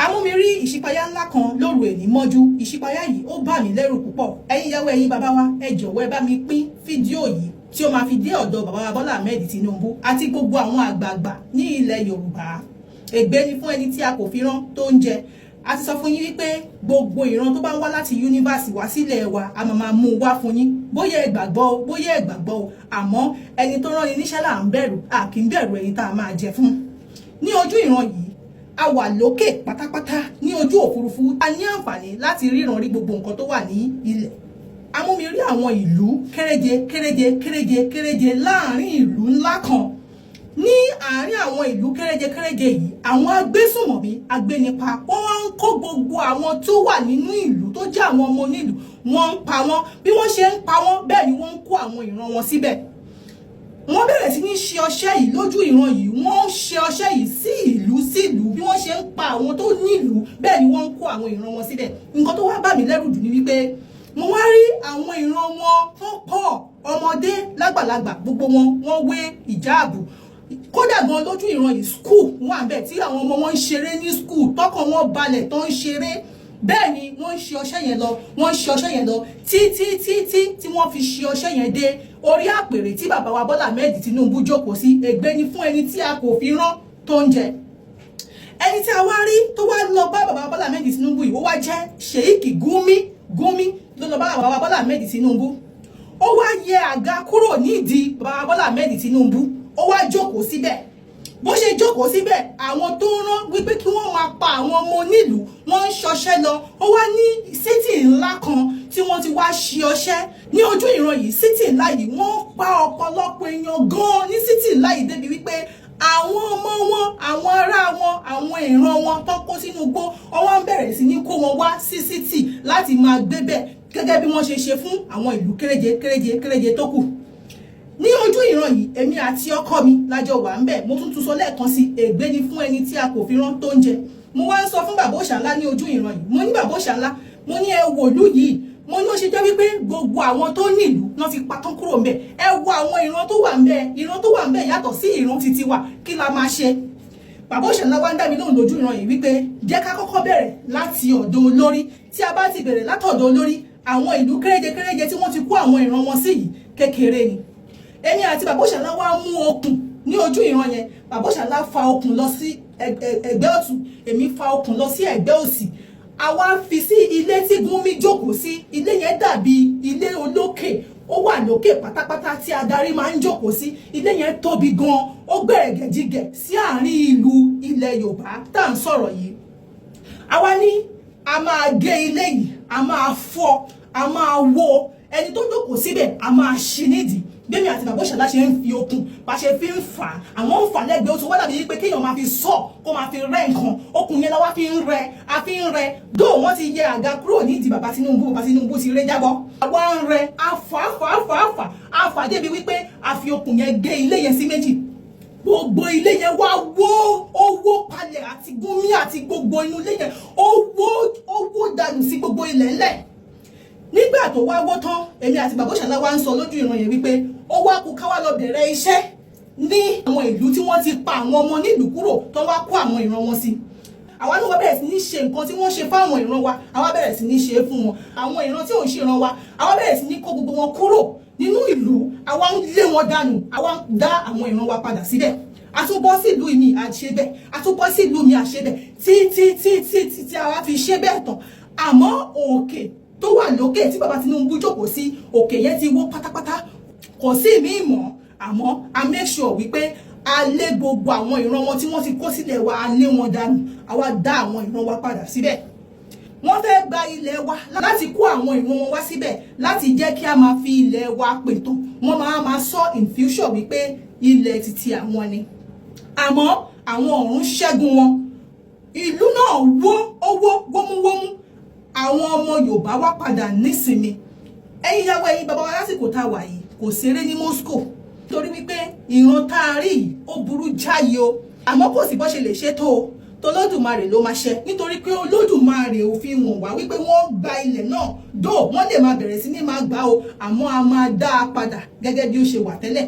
Amúmi rí ìṣípayá ńlá kan lóru èní mọ́jú. Ìṣípayá yìí ó bà mí lẹ́rù púpọ̀. Ẹ̀yin ìyàwó ẹ̀yin bàbá wa, ẹ jọ̀wọ́ ẹ bá mi pín fídíò yìí tí ó máa fi dé ọ̀dọ̀ bàbá wa Bọ́lá Ahmed Tinubu àti gbogbo àwọn àgbààgbà ní ilẹ̀ Yorùbá. Ègbé ni fún ẹni tí a kò fi rán tó ń jẹ. A ti sọ fún yín wípé gbogbo ìran tó bá wá láti yúnívàsì wá sílẹ̀ wa a máa mú wá fún yín. Bóyá ẹ gbàgbọ́ o, bóyá ẹ gbàgbọ́ o, àmọ́ ẹni tó rán ni níṣẹ́ là ń bẹ̀rù, a kì í bẹ̀rù ẹni tá a máa jẹ fún. Ní ojú ìran yìí, a wà lókè pátápátá ní ojú òfurufú. A ní àǹfààní láti ríran rí gbogbo nǹkan tó wà ní ilẹ̀. Amúmi rí àwọn ìlú kéréje láàrin ìlú ńlá kan. Ní àárín àwọn ìlú kéréje yìí, àwọn agbésùnmọ̀mí agbénipa wọ́n wá ń kó gbogbo àwọn tó wà nínú ìlú tó jẹ́ àwọn ọmọ onílùú, wọ́n ń pa wọ́n. Bí wọ́n ṣe ń pa wọ́n, bẹ́ẹ̀ ni wọ́n ń kó àwọn ìran wọn síbẹ̀. Wọ́n bẹ̀rẹ̀ sí ní ṣe ọṣẹ́ yìí lójú ìran yìí, wọ́n ń ṣe ọṣẹ́ yìí sí ìlú bí wọ́n ṣe ń pa àwọn tó nílùú, bẹ́ẹ̀ ni wọ́n ń kó àwọn ìran wọn síbẹ̀. Nǹkan tó wá bà mí lẹ́rù jù ni wípé mo wá rí àwọn ìran wọn tó pọ̀, ọmọdé lágbàlagbà, gbogbo wọ́n wé ìjáàbù. Kódà gan lójú ìran yìí skul wà ńbẹ̀ tí àwọn ọmọ wọn ń ṣeré ní skul, tọkàn wọn balẹ̀ tó ń ṣeré. Bẹ́ẹ̀ ni wọ́n ń ṣe ọṣẹ́ yẹn lọ, tí wọ́n fi ṣe ọṣẹ́ yẹn dé orí àpèrè tí bàbá wa Bọ́lá Ahmed Tinubu jókòó sí. Ègbé ni fún ẹni tí a kò fi rán tó ń jẹ. Ẹni tí a wá rí tó wá lọ bá bàbá wa Bọ́lá Ahmed Tinubu yìí, ó wá jẹ́ Sheikh Gumi ló lọ bá bàbá wa Bọ́lá Ahmed Tinubu. Ó wá yẹ àga kúrò nídìí bàbá wa Bọ́lá Ahmed Tinubu, ó wá jókòó síbẹ̀. Bó ṣe jókòó síbẹ̀, àwọn tó rán wípé kí wọ́n máa pa àwọn ọmọ onílùú, wọ́n ń ṣọṣẹ́ lọ. Ó wá ní sítì ńlá kan tí wọ́n ti wá ṣe ọṣẹ́ ní ojú ìran yìí. Sítì ńlá yìí wọ́n pa ọ̀pọ̀lọpọ̀ èèyàn gan ní sítì ńlá yìí, débi wípé àwọn ọmọ wọn, àwọn ará wọn, àwọn ìran wọn tó kó sínú igbó, wọ́n bẹ̀rẹ̀ sí ní kó wọn wá sí sítì láti máa gbé bẹ̀, gẹ́gẹ́ bí wọ́n ṣe ṣe fún àwọn ìlú kéréje tó kù. Ní ojú ìran yìí, èmi àti ọkọ mi lájọ wà ń bẹ̀. Mo tún sọ lẹ́ẹ̀kan sí, ègbé ni fún ẹni tí a kò fi rán tó ń jẹ. Mo wá ń sọ fún bàbá Òṣàńlá ní ojú ìran yìí, mo ní bàbá Òṣàńlá, mo ní ẹ wòlú yìí, mo ní ó ṣe jẹ́ wípé gbogbo àwọn tó nílùú náà fi patán kúrò ń bẹ̀. Ẹ wo àwọn ìran tó wà ń bẹ̀, ìran tó wà ń bẹ̀ yàtọ̀ sí ìran titi wa, kí la máa ṣe? Bàbá Òṣàńlá wá ń dá mi lóhùn lójú ìran yìí wípé jẹ́ ká kọ́kọ́ bẹ̀rẹ̀ láti ọ̀dọ̀ olórí. Tí a bá ti bẹ̀rẹ̀ látọ̀dọ̀ olórí, àwọn ìlú kéréje tí wọ́n ti kó àwọn ìran wọn sí yìí kékeré ni. Èmi àti bàbá Òṣàńlá wá mú okùn ní ojú ìran yẹn. Bàbá Òṣàńlá fa okùn lọ sí ẹgbẹ́ ọ̀tún, èmi fa okùn lọ sí ẹgbẹ́ òsì. Àwa fi sí ilé tí Gúnmi jókòó sí. Ilé yẹn dàbí ilé olókè, ó wà lókè pátápátá tí adarí máa ń jókòó sí. Ilé yẹn tóbi gan, ó gbẹ̀rẹ̀gẹ̀jigẹ̀ sí àárín ìlú ilẹ̀ Yorùbá tá à ń sọ̀rọ̀ yìí. Àwa ní a máa gé ilé yìí, a máa fọ́, a máa wó. Ẹni tó jókòó síbẹ̀ a máa ṣí nídìí. Bẹ́ẹ̀ni àti bàbá Òṣàńlá ṣe ń fi okùn bá ṣe fi ń fà, àwọn ń fà lẹ́gbẹ̀ẹ́ oṣù wọ́n dàbí pé kéèyàn máa fi sọ kó máa fi rẹ́ nǹkan. Okùn yẹn lọ́wọ́ fi ń rẹ. Dó wọ́n ti yẹ àga kúrò nídìí bàbá Tinubu ti ré jábọ́. Àwa ń rẹ, àfà débi wípé a fi okùn yẹn gé ilé yẹn sí méjì. Gbogbo ilé yẹn wá wó palẹ̀, àti Gúnmi àti gbogbo inú ilé yẹn ó wó dànù sí gbogbo ilẹ̀ ńlẹ̀. Nígbà tó wá wó tán, èmi àti bàbá Òṣàńlá wá ń sọ lójú ìran yẹn wípé ó wá kù ká wá lọ bẹ̀rẹ̀ iṣẹ́ ní àwọn ìlú tí wọ́n ti pa àwọn ọmọ nílùú kúrò tó wá kó àwọn ìran wọn sí. Àwa náà wá bẹ̀rẹ̀ sí ní ṣe nǹkan tí wọ́n ṣe fáwọn ìran wa, àwa bẹ̀rẹ̀ sí ní ṣe é fún wọn. Àwọn ìran tí ò ń ṣe ìran wa, àwa bẹ̀rẹ̀ sí ní kó gbogbo wọn kúrò nínú ìlú, àwa ń lé wọn dànù, àwa ń dá àwọn ìran wa padà síbẹ̀. A tún bọ́ sí ìlú mi àṣebẹ̀, a tún bọ́ sí ìlú mi àṣebẹ̀, tí àwa fi ṣe bẹ́ẹ̀ tán. Àmọ́ òkè tó wà lókè tí bàbá Tinubu jókòó sí, òkè yẹn ti wó pátápátá, kò sí ìmí mọ́. Àmọ́ a make sure wípé a lé gbogbo àwọn ìran wọn tí wọ́n ti kó sílẹ̀ wa, a lé wọn dànù, àwa dá àwọn ìran wa padà síbẹ̀. Wọ́n fẹ́ gba ilẹ̀ wa láti kó àwọn ìran wọn wá síbẹ̀ láti jẹ́ kí a máa fi ilẹ̀ wa pètò. Wọ́n máa sọ in future wípé ilẹ̀ titi àwọn ni. Àmọ́ àwọn ọ̀run ṣẹ́gun wọn. Ìlú náà wó wómúwómú. Àwọn ọmọ Yorùbá wá padà nísinmi. Ẹ̀yin ìyàwó ẹ̀yin bàbá wa lásìkò tá a wà yìí kò ṣeré ní Moscow, torí wípé ìran tá a rí yìí ó burú jáyé o. Àmọ́ kò sí bó ṣe lè ṣe tó o, t'Olódùmarè ló máa ṣe, nítorí pé Olódùmarè ò fi wọ̀n wá wípé wọ́n gba ilẹ̀ náà. Dó wọ́n lè máa bẹ̀rẹ̀ sí ní máa gbà o, àmọ́ a máa dá a padà gẹ́gẹ́ bí ó ṣe wà tẹ́lẹ̀.